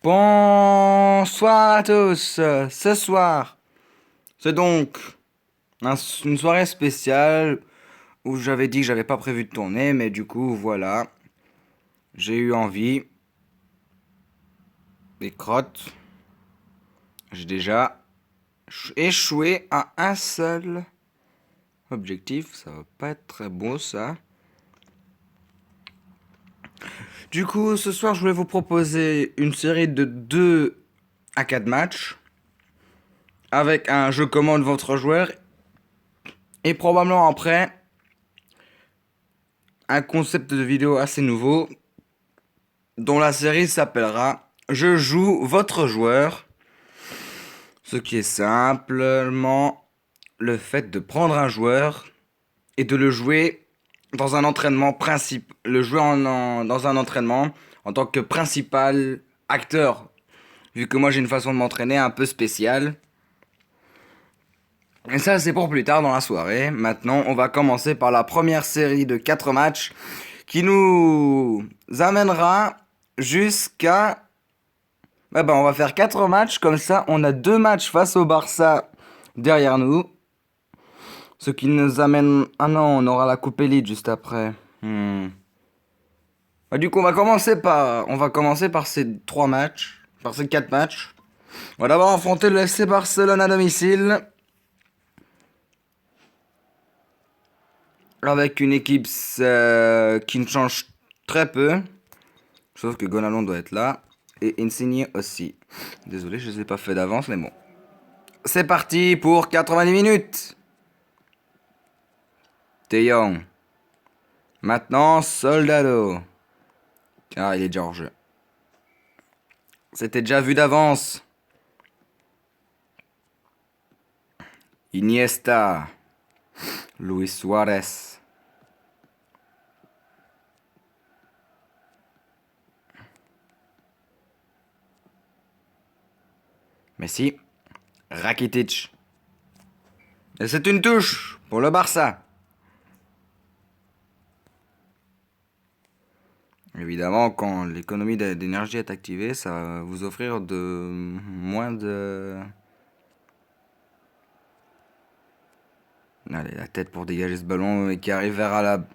Bonsoir à tous. Ce soir, c'est donc une soirée spéciale où j'avais dit que j'avais pas prévu de tourner, mais du coup, voilà, j'ai eu envie. Des crottes. J'ai déjà échoué à un seul objectif. Ça va pas être très beau, ça. Du coup, ce soir, je voulais vous proposer une série de 2 à 4 matchs avec un je commande votre joueur et probablement après un concept de vidéo assez nouveau dont la série s'appellera Je joue votre joueur, ce qui est simplement le fait de prendre un joueur et de le jouer dans un entraînement dans un entraînement en tant que principal acteur, vu que moi j'ai une façon de m'entraîner un peu spéciale. Et ça, c'est pour plus tard dans la soirée. Maintenant, on va commencer par la première série de 4 matchs qui nous amènera jusqu'à... on va faire 4 matchs, comme ça on a 2 matchs face au Barça derrière nous. Ce qui nous amène... Ah non, on aura la Coupe Elite juste après. Du coup, on va commencer par ces 3 matchs, par ces 4 matchs. On va d'abord affronter le FC Barcelone à domicile. Avec une équipe qui ne change très peu. Sauf que Gonalon doit être là. Et Insigne aussi. Désolé, je ne les ai pas fait d'avance, mais bon. C'est parti pour 90 minutes. De Jong. Maintenant, Soldado. Ah, il est déjà hors jeu. C'était déjà vu d'avance. Iniesta. Luis Suarez. Messi. Rakitic. Et c'est une touche pour le Barça. Évidemment, quand l'économie d'énergie est activée, ça va vous offrir moins de... Allez, la tête pour dégager ce ballon et qui arrive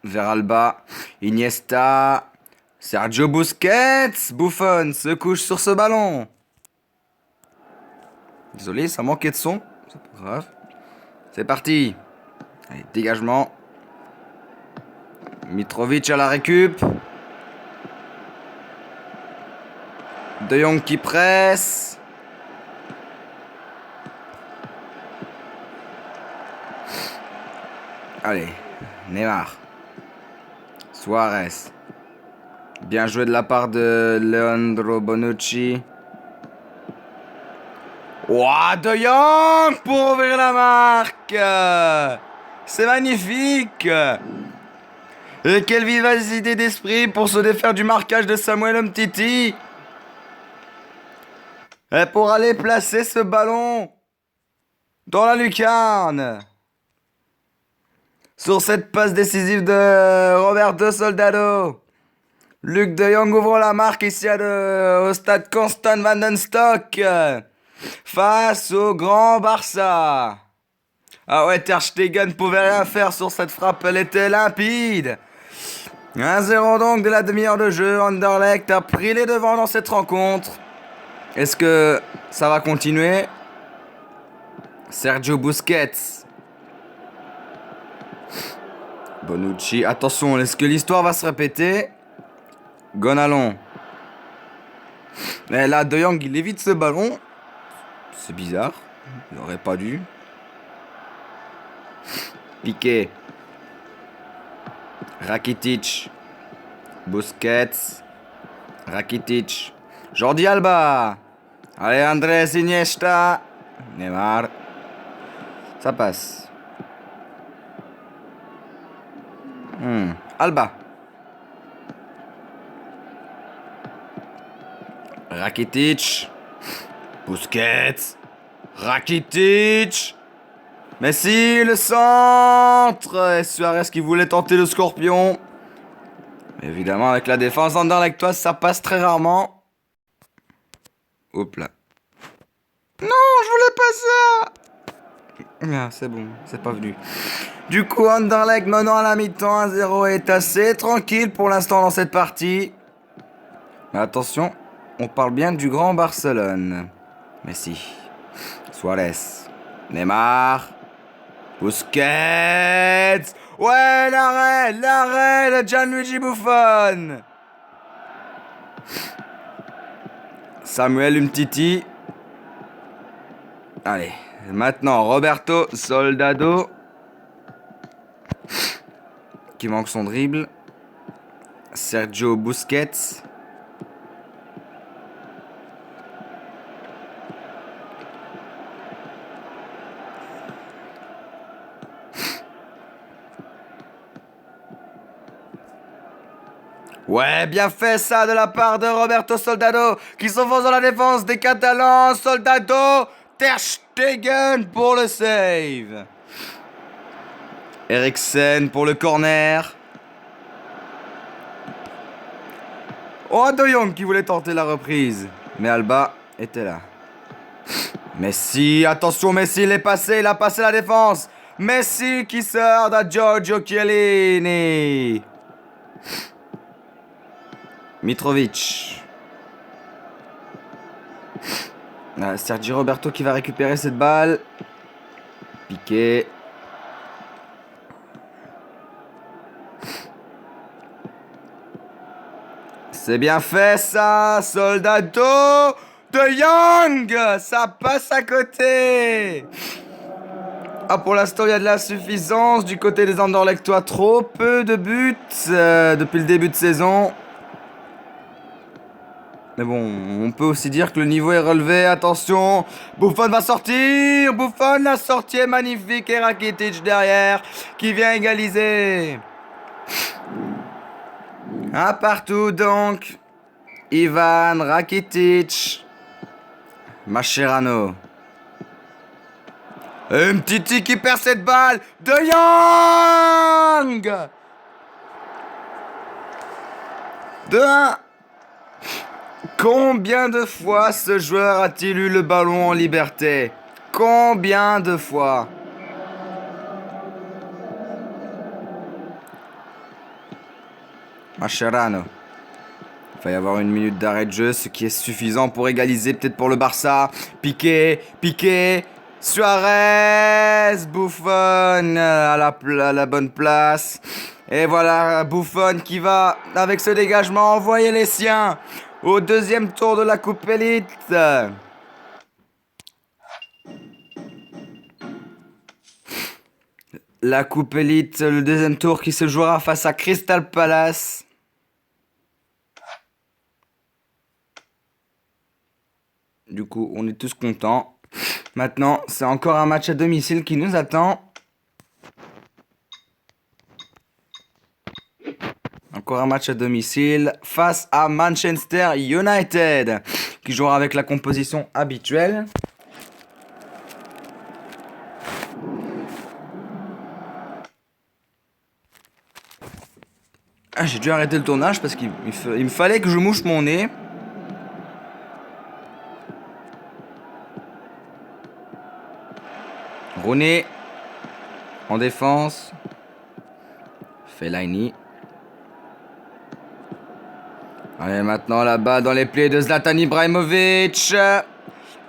vers Alba. Iniesta. Sergio Busquets. Buffon se couche sur ce ballon. Désolé, ça manquait de son. C'est pas grave. C'est parti. Allez, dégagement. Mitrovic à la récup. De Jong qui presse. Allez, Neymar. Suarez. Bien joué de la part de Leandro Bonucci. Ouah, De Jong pour ouvrir la marque. C'est magnifique. Et quelle vivacité d'esprit pour se défaire du marquage de Samuel Umtiti. Et pour aller placer ce ballon dans la lucarne. Sur cette passe décisive de Roberto Soldado. Luc De Jong ouvre la marque ici au stade Constant Vandenstock. Face au grand Barça. Ah ouais, Ter Stegen pouvait rien faire sur cette frappe, elle était limpide. 1-0 donc de la demi-heure de jeu. Anderlecht a pris les devants dans cette rencontre. Est-ce que ça va continuer? Sergio Busquets. Bonucci. Attention, est-ce que l'histoire va se répéter? Gonalon. Et là, De Jong, il évite ce ballon. C'est bizarre. Il n'aurait pas dû. Piqué. Rakitic. Busquets. Rakitic. Jordi Alba. Allez, Andrés Iniesta. Neymar. Ça passe. Alba. Rakitic. Busquets. Rakitic. Messi, le centre. Et Suarez qui voulait tenter le scorpion. Mais évidemment, avec la défense anderlechtoise, ça passe très rarement. Hop là. Non, je voulais pas ça. Ah, c'est bon, c'est pas venu. Du coup, Anderlecht menant à la mi-temps 1-0 est assez tranquille pour l'instant dans cette partie. Mais attention, on parle bien du grand Barcelone. Messi, Suarez, Neymar, Busquets. Ouais, l'arrêt de Gianluigi Buffon. Samuel Umtiti. Allez, maintenant Roberto Soldado. Qui manque son dribble. Sergio Busquets. Ouais, bien fait ça de la part de Roberto Soldado qui s'enfonce dans la défense des Catalans. Soldado, Ter Stegen pour le save. Eriksen pour le corner. Oh, De Jong qui voulait tenter la reprise. Mais Alba était là. Messi, attention, Messi, il a passé la défense. Messi qui sort da Giorgio Chiellini. Mitrovic. Sergi Roberto qui va récupérer cette balle. Piqué. C'est bien fait ça, Soldado. De Jong, ça passe à côté. Ah, pour l'instant, il y a de la suffisance du côté des Anderlechtois. Trop peu de buts depuis le début de saison. Mais bon, on peut aussi dire que le niveau est relevé. Attention, Buffon va sortir. Buffon, la sortie est magnifique. Et Rakitic derrière qui vient égaliser. Un partout donc. Ivan Rakitic. Mascherano. Umtiti qui perd cette balle. De Jong. 2-1. Combien de fois ce joueur a-t-il eu le ballon en liberté? Combien de fois? Mascherano. Il va y avoir une minute d'arrêt de jeu, ce qui est suffisant pour égaliser, peut-être pour le Barça. Piqué, Suarez, Buffon à la bonne place. Et voilà, Buffon qui va, avec ce dégagement, envoyer les siens au deuxième tour de la Coupe Elite. La Coupe Elite, le deuxième tour qui se jouera face à Crystal Palace. Du coup, on est tous contents. Maintenant, c'est encore un match à domicile qui nous attend. Encore un match à domicile face à Manchester United, qui jouera avec la composition habituelle. Ah, j'ai dû arrêter le tournage parce qu'il me fallait que je mouche mon nez. Rooney en défense. Fellaini. Allez, maintenant la balle dans les pieds de Zlatan Ibrahimovic.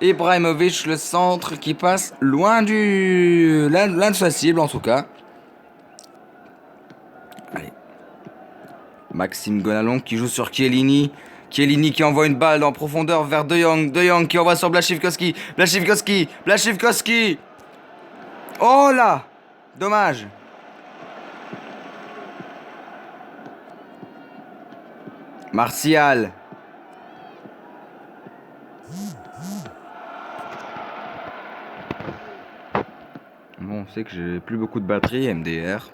Ibrahimovic, le centre qui passe loin de sa cible en tout cas. Allez. Maxime Gonalon qui joue sur Chiellini. Chiellini qui envoie une balle en profondeur vers De Jong. De Jong qui envoie sur Blaszczykowski. Blaszczykowski. Oh là! Dommage. Martial. Bon, on sait que j'ai plus beaucoup de batterie, MDR.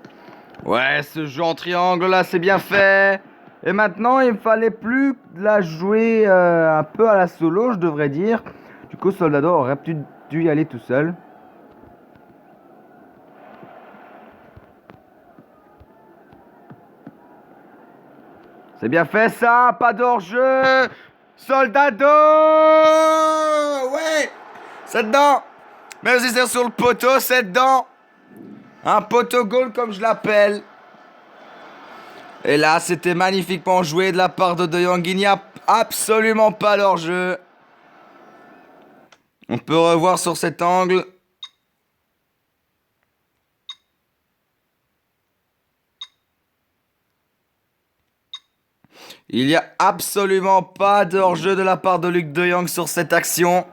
Ouais, ce jeu en triangle là, c'est bien fait. Et maintenant, il me fallait plus la jouer un peu à la solo, je devrais dire. Du coup, Soldado aurait dû y aller tout seul. C'est bien fait ça, pas d'hors-jeu. Soldado! Ouais! C'est dedans! Même si c'est sur le poteau, c'est dedans! Un poteau goal comme je l'appelle. Et là, c'était magnifiquement joué de la part de De Jong. Il n'y a absolument pas leur jeu. On peut revoir sur cet angle. Il n'y a absolument pas de hors-jeu de la part de Luc De Jong sur cette action.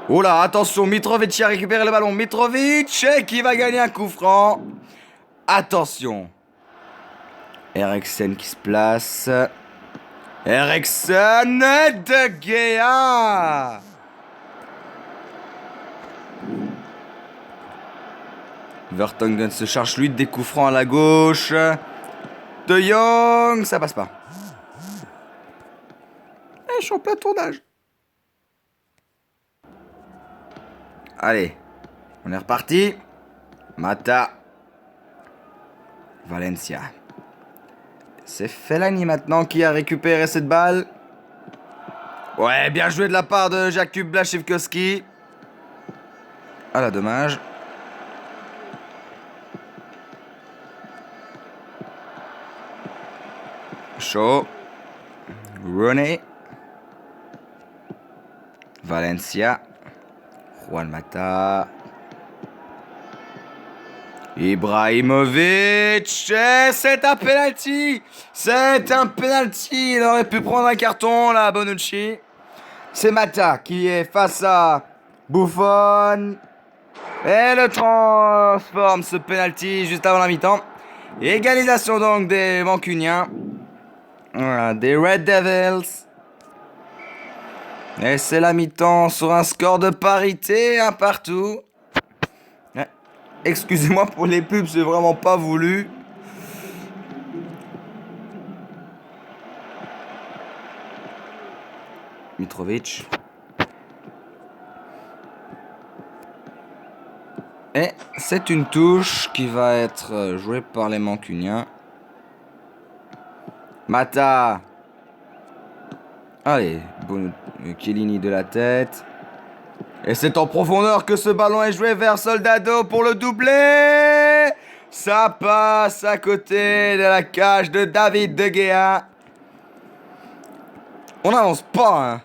Oh là, attention, Mitrovic qui a récupéré le ballon. Mitrovic qui va gagner un coup franc. Attention. Eriksen qui se place. Eriksen de Gea. Vertonghen se charge lui des coups francs à la gauche. De Jong, ça passe pas. Je suis en plein tournage. Allez, on est reparti. Mata. Valencia. C'est Fellaini maintenant qui a récupéré cette balle. Ouais, bien joué de la part de Jakub Blaszczykowski. Ah là, dommage. Shaw. Rooney. Valencia. Juan Mata. Ibrahimovic. C'est un penalty. C'est un penalty. Il aurait pu prendre un carton là, Bonucci. C'est Mata qui est face à Buffon. Et le transforme ce penalty juste avant la mi-temps. Égalisation donc des Mancuniens. Voilà, des Red Devils. Et c'est la mi-temps sur un score de parité, un partout. Excusez-moi pour les pubs, c'est vraiment pas voulu. Mitrovic. Et c'est une touche qui va être jouée par les Mancuniens. Mata. Allez, bon, Chiellini de la tête. Et c'est en profondeur que ce ballon est joué vers Soldado pour le doublé. Ça passe à côté de la cage de David De Gea. On n'avance pas, hein.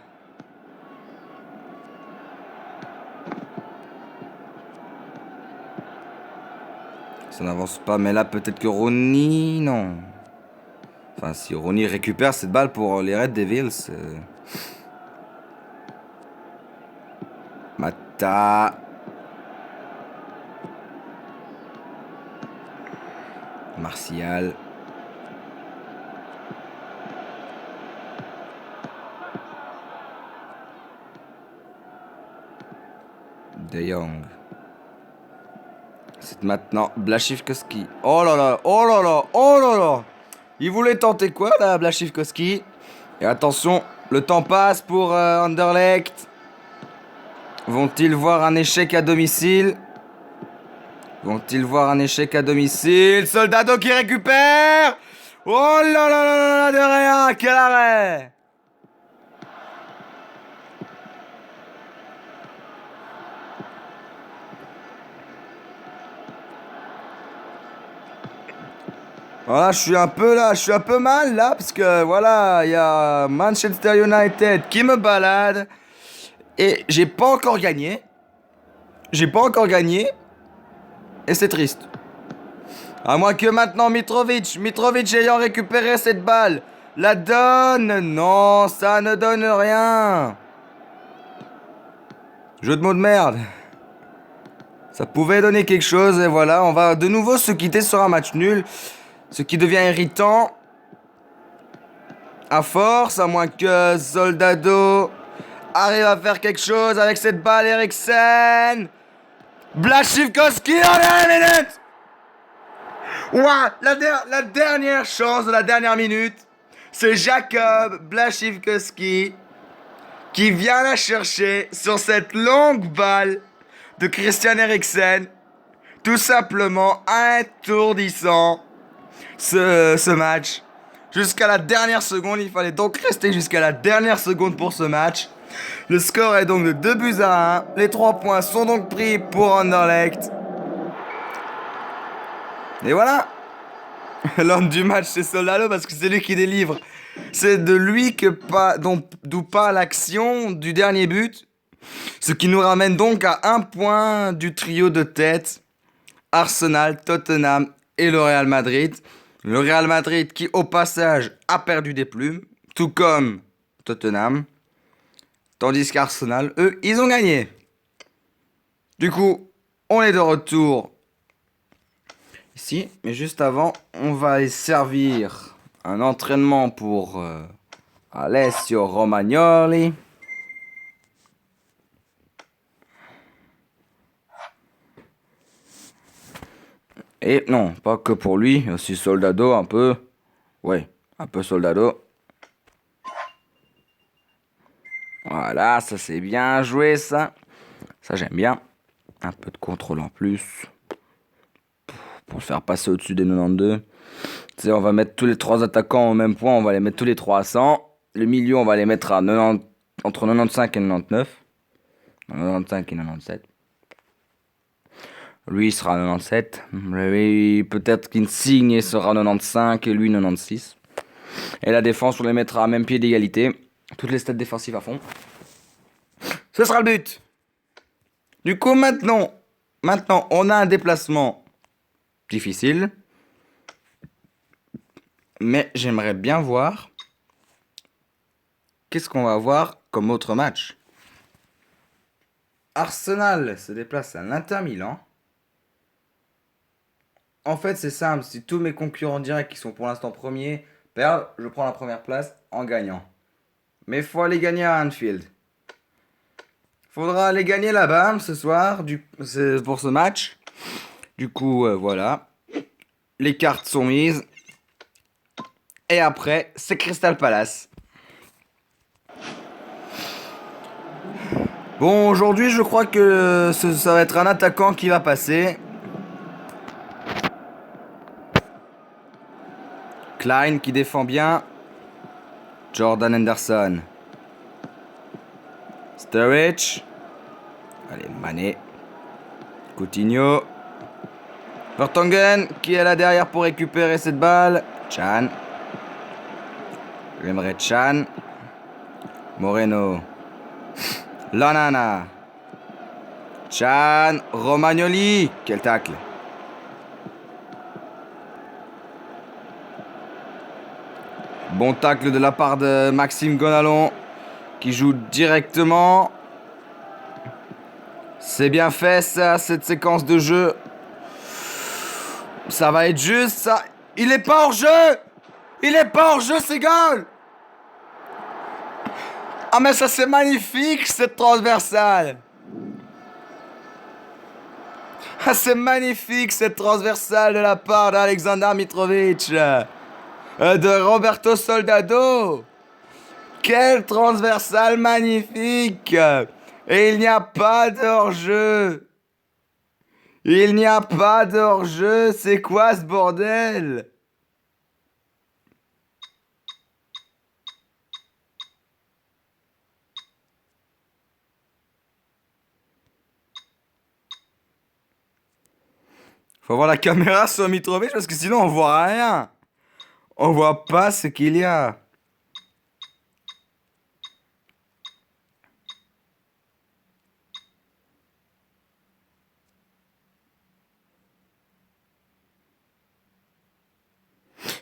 Ça n'avance pas, mais là peut-être que Rooney, non. Enfin, si Rooney récupère cette balle pour les Red Devils. Mata. Martial. De Jong. C'est maintenant Blaszczykowski. Oh là là, oh là là, oh là là. Il voulait tenter quoi là, Blaszczykowski? Et attention, le temps passe pour Anderlecht. Vont-ils voir un échec à domicile? Vont-ils voir un échec à domicile? Soldado qui récupère. Oh là là là là, de rien, quel arrêt! Voilà, je suis un peu mal là, parce que voilà, il y a Manchester United qui me balade. Et j'ai pas encore gagné. Et c'est triste. À moins que maintenant Mitrovic ayant récupéré cette balle, la donne. Non, ça ne donne rien. Jeu de mots de merde. Ça pouvait donner quelque chose et voilà, on va de nouveau se quitter sur un match nul. Ce qui devient irritant. À force, à moins que Soldado arrive à faire quelque chose avec cette balle. Eriksen. Blaszczykowski en dernière minute. Ouah, la dernière chance de la dernière minute. C'est Jakub Blaszczykowski qui vient la chercher sur cette longue balle de Christian Eriksen. Tout simplement interdisant ce match. Jusqu'à la dernière seconde, il fallait donc rester jusqu'à la dernière seconde pour ce match. Le score est donc de 2-1. Les 3 points sont donc pris pour Anderlecht. Et voilà. L'homme du match, c'est Soldado parce que c'est lui qui délivre. C'est de lui d'où part l'action du dernier but. Ce qui nous ramène donc à 1 point du trio de tête. Arsenal, Tottenham et le Real Madrid. Le Real Madrid qui au passage a perdu des plumes, tout comme Tottenham. Tandis qu'Arsenal, eux, ils ont gagné. Du coup, on est de retour ici. Mais juste avant, on va aller servir un entraînement pour Alessio Romagnoli. Et non, pas que pour lui, aussi Soldado un peu. Ouais, un peu Soldado. Voilà, ça c'est bien joué ça. Ça j'aime bien. Un peu de contrôle en plus. Pour le faire passer au-dessus des 92. Tu sais, on va mettre tous les 3 attaquants au même point. On va les mettre tous les 3 à 100. Le milieu, on va les mettre à 90, entre 95 et 99. 95 et 97. Lui, il sera à 97. Lui, peut-être qu'Insigne sera à 95 et lui 96. Et la défense, on les mettra à même pied d'égalité. Toutes les stats défensives à fond. Ce sera le but. Du coup, maintenant, on a un déplacement difficile. Mais j'aimerais bien voir qu'est-ce qu'on va avoir comme autre match. Arsenal se déplace à l'Inter Milan. En fait, c'est simple. Si tous mes concurrents directs qui sont pour l'instant premiers perdent, je prends la première place en gagnant. Mais il faut aller gagner à Anfield. Faudra aller gagner là-bas ce soir pour ce match. Du coup, voilà. Les cartes sont mises. Et après, c'est Crystal Palace. Bon, aujourd'hui, je crois que ça va être un attaquant qui va passer. Klein qui défend bien. Jordan Henderson. Sturridge. Allez, Mané. Coutinho. Vertonghen qui est là derrière pour récupérer cette balle. Chan. Emre Chan. Moreno. Lanana. Chan. Romagnoli. Quel tacle. Bon tacle de la part de Maxime Gonalon qui joue directement. C'est bien fait ça, cette séquence de jeu. Ça va être juste ça. Il est pas hors jeu. Il est pas hors jeu, c'est goal. Ah mais ça c'est magnifique cette transversale. Ah c'est magnifique cette transversale de la part d'Alexander Mitrovic. De Roberto Soldado. Quelle transversale magnifique. Et il n'y a pas de hors-jeu. Il n'y a pas de hors-jeu. C'est quoi ce bordel? Faut voir la caméra sur Mitrovic parce que sinon on voit rien. On voit pas ce qu'il y a.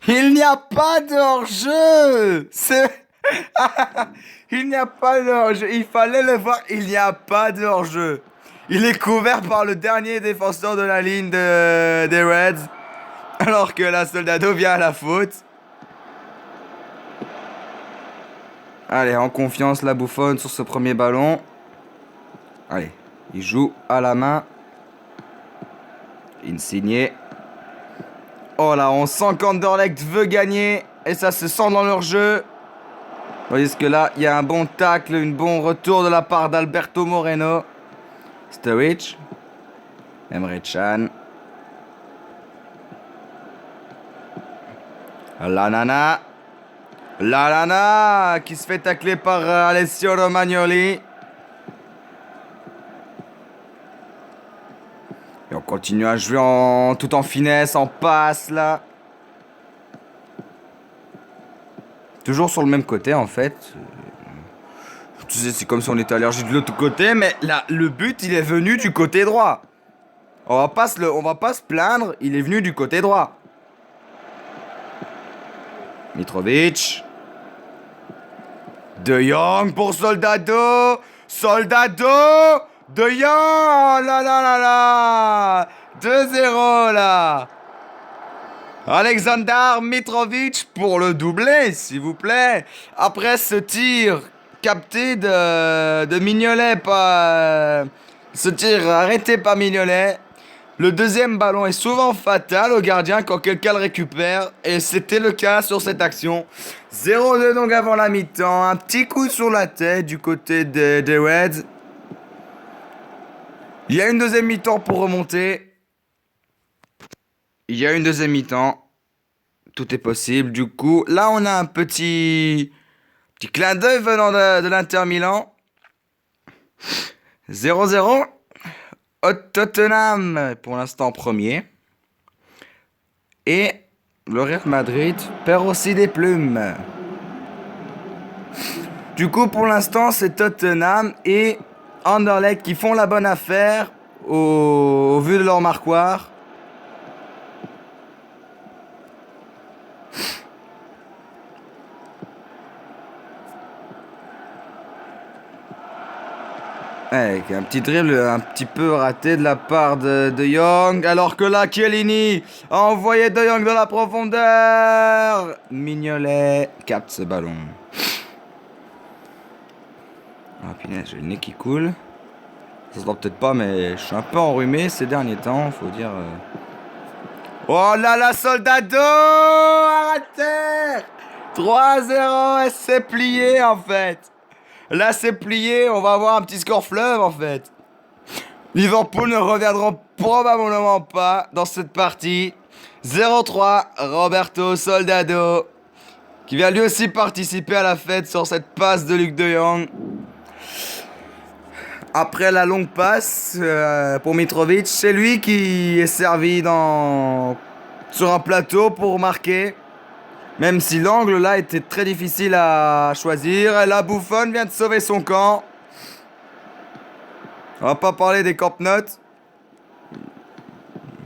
Il n'y a pas de hors-jeu. Il n'y a pas de hors-jeu. Il fallait le voir. Il n'y a pas de hors-jeu. Il est couvert par le dernier défenseur de la ligne des Reds. Alors que la Soldado vient à la faute. Allez, en confiance la Bouffonne sur ce premier ballon. Allez, il joue à la main. Insigné. Oh là, on sent qu'Anderlecht veut gagner. Et ça se sent dans leur jeu. Tandis que là, il y a un bon tacle, un bon retour de la part d'Alberto Moreno. Sturridge. Emre Can. Lanana. Lallana qui se fait tacler par Alessio Romagnoli. Et on continue à jouer tout en finesse, en passe là. Toujours sur le même côté en fait. Tu sais, c'est comme si on était allergique de l'autre côté, mais là, le but il est venu du côté droit. On va pas se plaindre, il est venu du côté droit. Mitrovic. De Jong pour Soldado. Soldado. De Jong. Oh là là là là. 2-0 là. Alexander Mitrovic pour le doublé, s'il vous plaît. Après ce tir capté de Mignolet, ce tir arrêté par Mignolet. Le deuxième ballon est souvent fatal au gardien quand quelqu'un le récupère. Et c'était le cas sur cette action. 0-2 donc avant la mi-temps. Un petit coup sur la tête du côté des Reds. Il y a une deuxième mi-temps pour remonter. Il y a une deuxième mi-temps. Tout est possible. Du coup, là on a un petit clin d'œil venant de l'Inter Milan. 0-0. Tottenham pour l'instant premier. Et le Real Madrid perd aussi des plumes. Du coup pour l'instant c'est Tottenham et Anderlecht qui font la bonne affaire au vu de leur marquoir. Avec un petit dribble un petit peu raté de la part de Jong. Alors que là, Chiellini a envoyé De Jong dans la profondeur. Mignolet capte ce ballon. Ah punaise, j'ai le nez qui coule. Ça se voit peut-être pas, mais je suis un peu enrhumé ces derniers temps, faut dire. Oh là là, Soldado arrêtez 3-0, et c'est plié en fait. Là, c'est plié, on va avoir un petit score fleuve en fait. Liverpool ne reviendront probablement pas dans cette partie. 0-3, Roberto Soldado, qui vient lui aussi participer à la fête sur cette passe de Luc de Jong. Après la longue passe pour Mitrovic, c'est lui qui est servi sur un plateau pour marquer. Même si l'angle là était très difficile à choisir. Et là, Buffon vient de sauver son camp. On va pas parler des camp notes.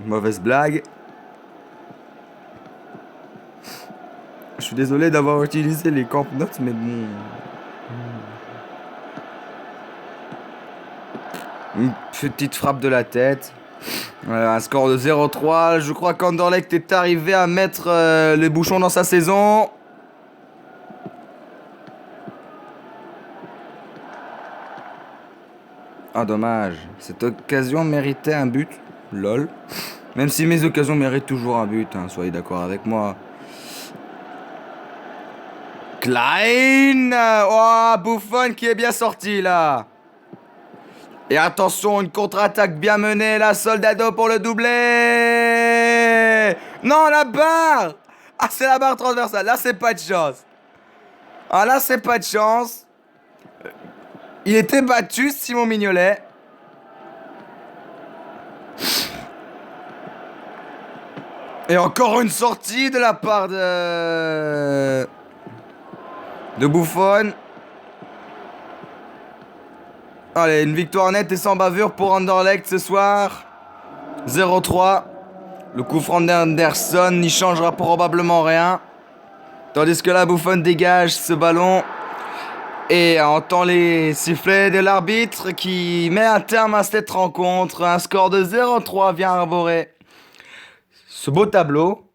Mauvaise blague. Je suis désolé d'avoir utilisé les camp notes, mais bon. Une petite frappe de la tête. Un score de 0-3. Je crois qu'Anderlecht est arrivé à mettre les bouchons dans sa saison. Ah, dommage. Cette occasion méritait un but. Lol. Même si mes occasions méritent toujours un but, hein, soyez d'accord avec moi. Klein. Oh, Buffon qui est bien sorti là. Et attention, une contre-attaque bien menée, la Soldado pour le doublé. Non, la barre. Ah, c'est la barre transversale. Là, c'est pas de chance. Ah, là, c'est pas de chance. Il était battu, Simon Mignolet. Et encore une sortie de la part de Buffon. Allez, une victoire nette et sans bavure pour Anderlecht ce soir. 0-3. Le coup franc d'Henderson n'y changera probablement rien. Tandis que là, Buffon dégage ce ballon. Et entend les sifflets de l'arbitre qui met un terme à cette rencontre. Un score de 0-3 vient arborer ce beau tableau.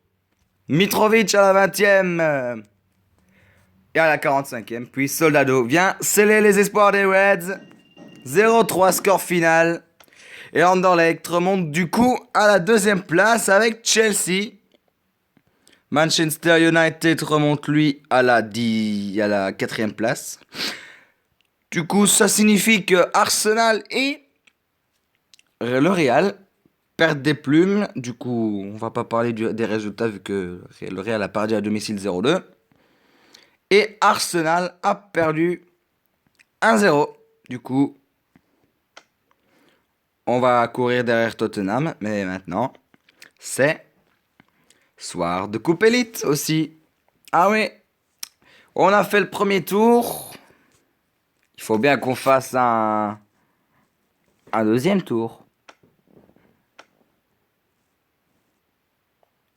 Mitrovic à la 20e et à la 45e. Puis Soldado vient sceller les espoirs des Reds. 0-3 score final. Et Anderlecht remonte du coup à la 2e place avec Chelsea. Manchester United remonte lui à la 4e place. Du coup, ça signifie que Arsenal et le Real perdent des plumes. Du coup, on va pas parler des résultats vu que le Real a perdu à domicile 0-2. Et Arsenal a perdu 1-0. Du coup, on va courir derrière Tottenham. Mais maintenant, c'est soir de Coupe Élite aussi. Ah oui, on a fait le premier tour. Il faut bien qu'on fasse un deuxième tour.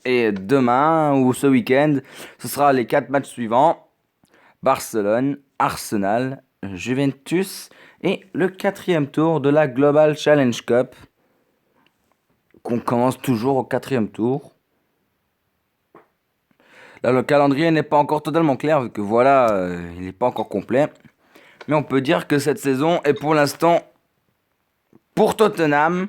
Et demain ou ce week-end, ce sera les 4 matchs suivants. Barcelone, Arsenal, Juventus et le 4e tour de la Global Challenge Cup. Qu'on commence toujours au 4e tour. Là, le calendrier n'est pas encore totalement clair, vu que voilà, il n'est pas encore complet. Mais on peut dire que cette saison est pour l'instant pour Tottenham,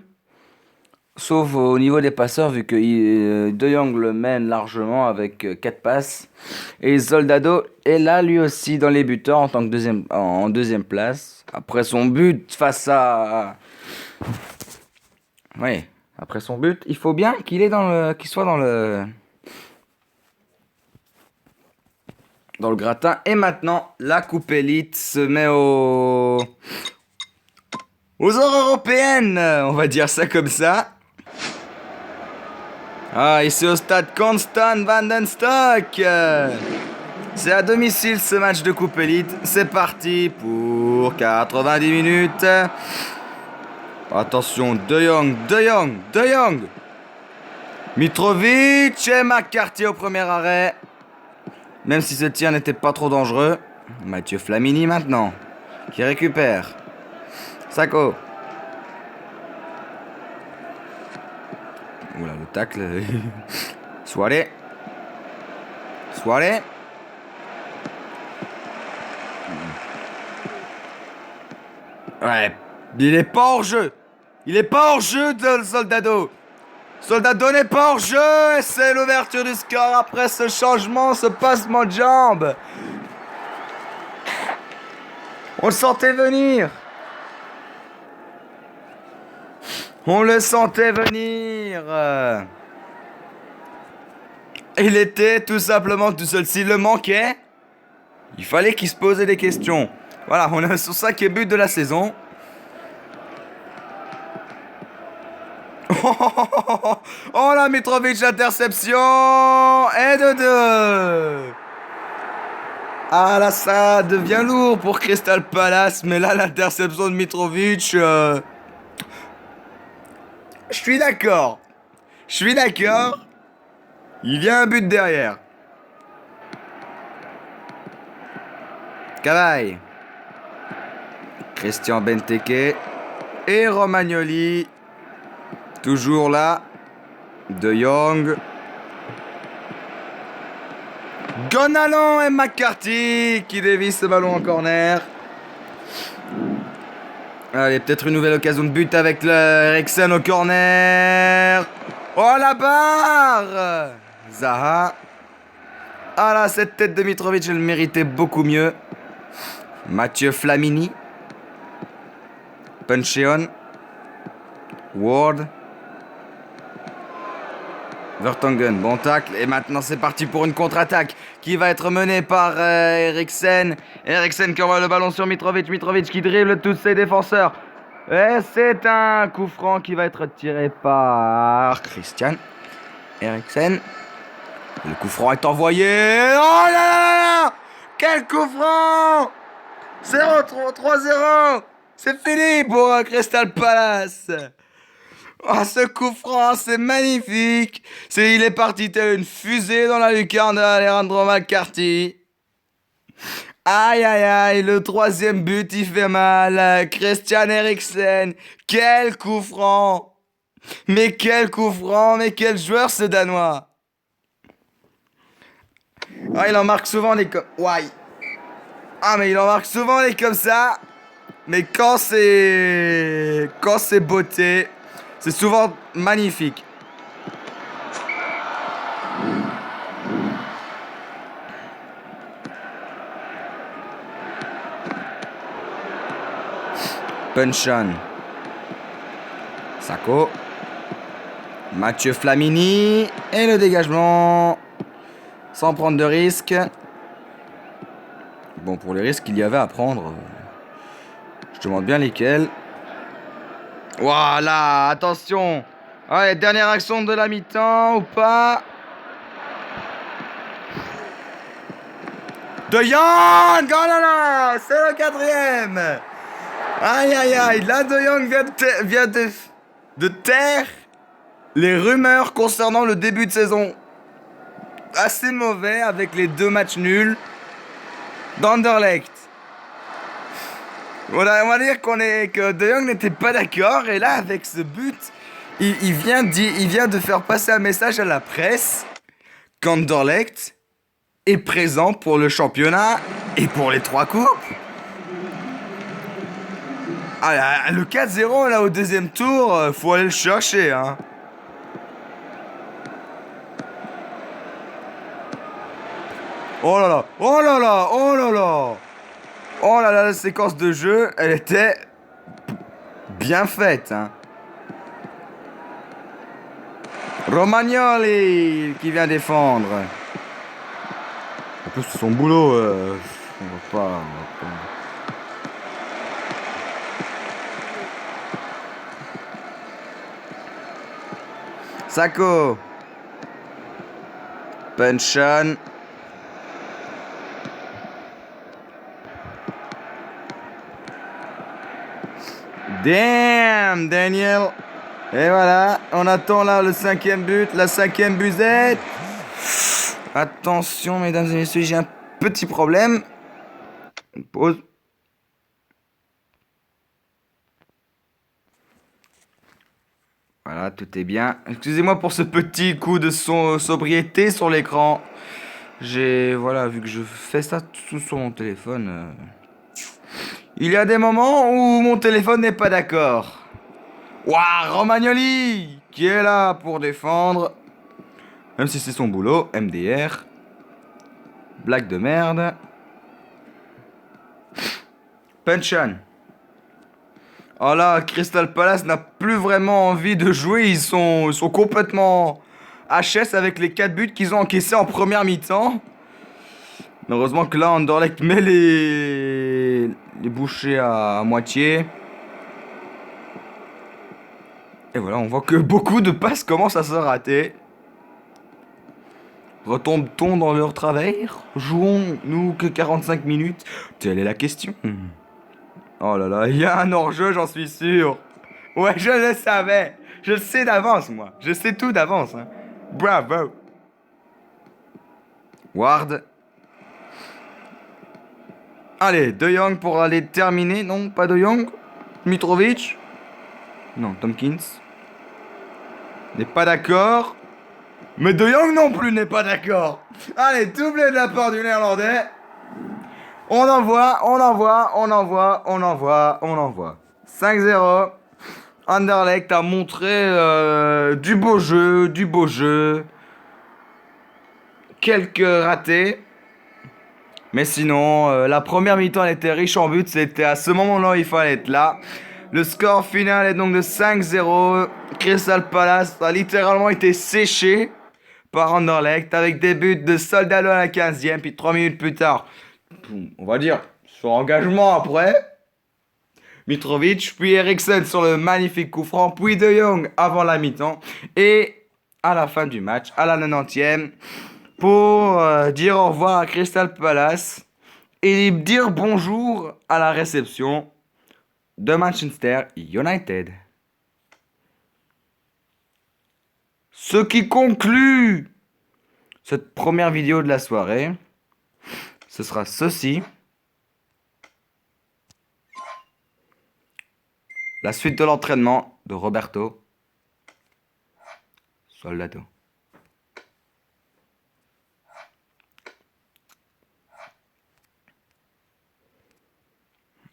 sauf au niveau des passeurs, vu que De Jong le mène largement avec 4 passes. Et Soldado est là lui aussi dans les buteurs en tant que en deuxième place. Après son but face à... Oui, après son but, il faut bien qu'il soit dans le gratin. Et maintenant, la Coupe Élite se met aux heures européennes, on va dire ça comme ça. Ah, ici au stade Constant Vandenstock. C'est à domicile ce match de Coupe Élite. C'est parti pour 90 minutes. Attention, De Jong. Mitrovic et McCarthy au premier arrêt. Même si ce tir n'était pas trop dangereux. Mathieu Flamini maintenant, qui récupère. Sako. Oula, le tacle. Soirée. Ouais, il est pas hors jeu. Il est pas hors jeu de Soldado. Soldado n'est pas hors jeu. Et c'est l'ouverture du score après ce changement, ce passement de jambe. On le sentait venir. On le sentait venir. Il était tout simplement tout seul. S'il le manquait, il fallait qu'il se posait des questions. Voilà, on a son 5e but de la saison. Oh la Mitrovic, interception. Et de 2. Ah là, ça devient lourd pour Crystal Palace. Mais là, l'interception de Mitrovic... Je suis d'accord. Il y a un but derrière. Cavaille. Christian Benteke. Et Romagnoli. Toujours là. De Jong. Gonalon et McCarthy qui dévisse ce ballon en corner. Allez, peut-être une nouvelle occasion de but avec Eriksen au corner. Oh la barre. Zaha. Ah là, cette tête de Mitrovic, elle méritait beaucoup mieux. Mathieu Flamini. Puncheon. Ward. Vertonghen, bon tacle. Et maintenant, c'est parti pour une contre-attaque qui va être menée par Eriksen. Eriksen qui envoie le ballon sur Mitrovic. Mitrovic qui dribble tous ses défenseurs. Et c'est un coup franc qui va être tiré par Christian Eriksen. Le coup franc est envoyé. Oh là là là! Quel coup franc! 3-0. C'est fini pour Crystal Palace. Oh, ce coup franc, c'est magnifique. Il est parti tel une fusée dans la lucarne d'Alejandro McCarthy. Aïe aïe aïe, le 3e but, il fait mal. Christian Eriksen, quel coup franc. Mais quel joueur ce Danois. Ah, il en marque souvent des comme... Ouais. Ah, mais il en marque souvent des comme ça. Mais quand c'est beauté, c'est souvent magnifique. Puncheon. Sako. Mathieu Flamini. Et le dégagement. Sans prendre de risque. Bon, pour les risques qu'il y avait à prendre, je demande bien lesquels. Voilà, attention. Allez, dernière action de la mi-temps ou pas? De Jong! Oh là là! C'est le 4e! Aïe aïe aïe! Là, De Jong vient de taire les rumeurs concernant le début de saison assez mauvais avec les 2 matchs nuls d'Anderlecht. Voilà, on va dire que De Jong n'était pas d'accord, et là, avec ce but, il vient de faire passer un message à la presse qu'Anderlecht est présent pour le championnat et pour les 3 coupes. Ah, le 4-0 là au deuxième tour, faut aller le chercher, hein. Oh là là, oh là là, oh là là. Oh là là, la séquence de jeu, elle était bien faite, hein. Romagnoli qui vient défendre. En plus, c'est son boulot. On va pas. Sako. Pension. Damn, Daniel. Et voilà, on attend là le 5e but, la 5e busette. Attention, mesdames et messieurs, j'ai un petit problème. Pause. Voilà, tout est bien. Excusez-moi pour ce petit coup de sobriété sur l'écran. Voilà, vu que je fais ça tout sur mon téléphone. Il y a des moments où mon téléphone n'est pas d'accord. Waouh, Romagnoli qui est là pour défendre. Même si c'est son boulot, MDR. Blague de merde. Pension. Oh là, Crystal Palace n'a plus vraiment envie de jouer. Ils sont complètement HS avec les 4 buts qu'ils ont encaissés en première mi-temps. Heureusement que là, Anderlecht met les bouchées à moitié. Et voilà, on voit que beaucoup de passes commencent à se rater. Retombe-t-on dans leur travail? Jouons-nous que 45 minutes? Telle est la question. Oh là là, il y a un hors-jeu, j'en suis sûr. Ouais, je le savais. Je le sais d'avance, moi. Je sais tout d'avance, hein. Bravo. Ward. Allez, De Jong pour aller terminer. Non, pas De Jong. Mitrovic. Non, Tompkins. N'est pas d'accord. Mais De Jong non plus n'est pas d'accord. Allez, doublé de la part du Néerlandais. On envoie, on envoie, on envoie, on envoie, on envoie. 5-0. Anderlecht a montré du beau jeu, du beau jeu. Quelques ratés. Mais sinon, la première mi-temps, elle était riche en buts. C'était à ce moment-là où il fallait être là. Le score final est donc de 5-0. Crystal Palace a littéralement été séché par Anderlecht avec des buts de Soldado à la 15e. Puis 3 minutes plus tard, on va dire, sur engagement après, Mitrovic, puis Eriksen sur le magnifique coup franc, puis De Jong avant la mi-temps. Et à la fin du match, à la 90e, pour dire au revoir à Crystal Palace et dire bonjour à la réception de Manchester United. Ce qui conclut cette première vidéo de la soirée, ce sera ceci. La suite de l'entraînement de Roberto Soldado.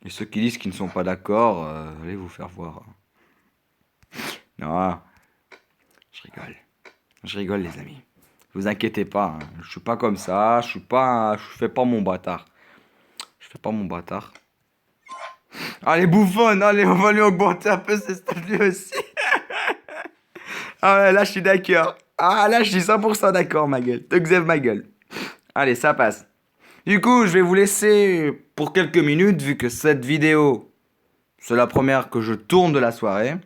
Et ceux qui disent qu'ils ne sont pas d'accord, allez vous faire voir. Non, je rigole. Je rigole les amis. Vous inquiétez pas, hein. Je suis pas comme ça, je fais pas mon bâtard. Je fais pas mon bâtard. Allez bouffonne, allez on va lui augmenter un peu ses stats lui aussi. Ah ouais, là je suis d'accord. Ah là je suis 100% d'accord ma gueule. Te xève ma gueule. Allez ça passe. Du coup, je vais vous laisser pour quelques minutes, vu que cette vidéo, c'est la première que je tourne de la soirée.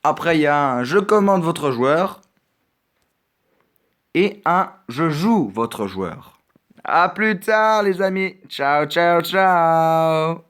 Après, il y a un je commande votre joueur et un je joue votre joueur. À plus tard, les amis. Ciao, ciao, ciao.